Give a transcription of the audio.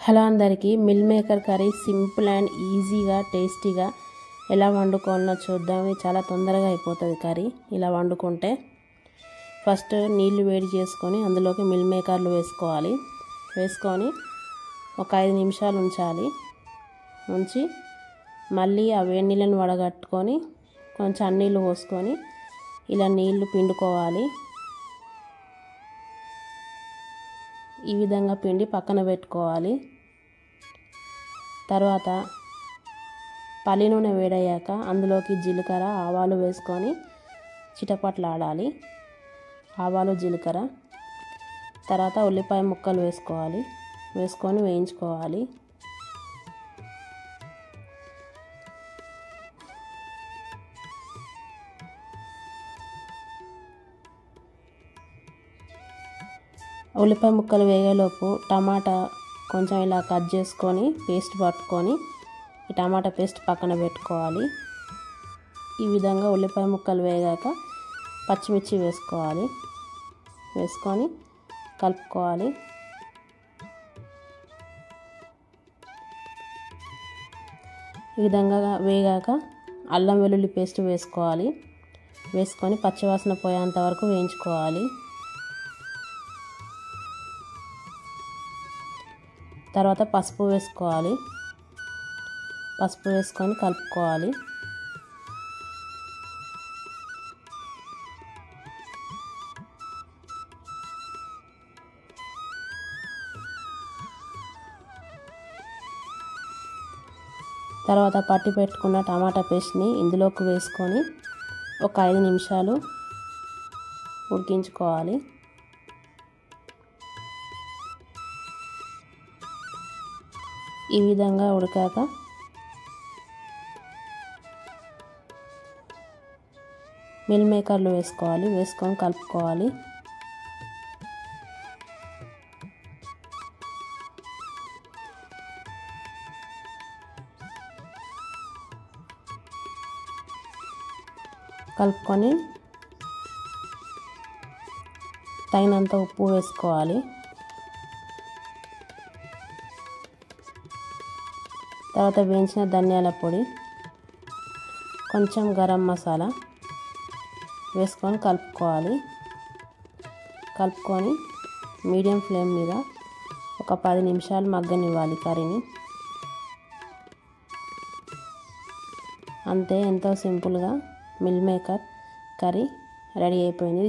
Hello అందరికీ meal maker curry simple and ఈజీగా టేస్టీగా ఎలా వండుకోవాలో చూద్దాం. ఇది చాలా తొందరగా అయిపోతుంది కర్రీ ఇలా వండుకుంటే. ఫస్ట్ నీళ్లు వేడి చేసుకొని అందులోకి మిల్ మేకర్లు వేసుకొని ఒక 5 నిమిషాలు ఉంచి మళ్ళీ ఆ వేడి నీళ్ళని వడగట్టుకొని కొంచెం నీళ్ళు పోసుకొని ఇలా నీళ్లు పిండుకోవాలి. ఈ విధంగా పిండి పక్కన పెట్టుకోవాలి. తర్వాత పల్లి నూనె వేడయ్యాక అందులోకి జీలకర్ర ఆవాలు వేసుకొని చిటపట్లాడాలి. ఆవాలు జీలకర్ర తర్వాత ఉల్లిపాయ ముక్కలు వేసుకొని వేయించుకోవాలి. ఉల్లిపాయ ముక్కలు వేగేలోపు టమాటా కొంచెం ఇలా కట్ చేసుకొని పేస్ట్ పట్టుకొని ఈ టమాటా పేస్ట్ పక్కన పెట్టుకోవాలి. ఈ విధంగా ఉల్లిపాయ ముక్కలు వేగాక పచ్చిమిర్చి వేసుకొని కలుపుకోవాలి. ఈ విధంగా వేగాక అల్లం వెల్లుల్లి పేస్ట్ వేసుకొని పచ్చివాసన పోయేంత వరకు వేయించుకోవాలి. తర్వాత పసుపు వేసుకొని కలుపుకోవాలి. తర్వాత పట్టి పెట్టుకున్న టమాటా పేస్ట్ని ఇందులోకి వేసుకొని ఒక 5 నిమిషాలు ఉడికించుకోవాలి. ఈ విధంగా ఉడికాక మిల్ మేకర్లు వేసుకొని కలుపుకోవాలి. కలుపుకొని తగినంత ఉప్పు వేసుకోవాలి. తర్వాత వేయించిన ధనియాల పొడి కొంచెం గరం మసాలా వేసుకొని కలుపుకొని మీడియం ఫ్లేమ్ మీద ఒక 10 నిమిషాలు మగ్గనివ్వాలి కర్రీని. అంతే, ఎంతో సింపుల్గా మిల్ మేకర్ కర్రీ రెడీ అయిపోయింది.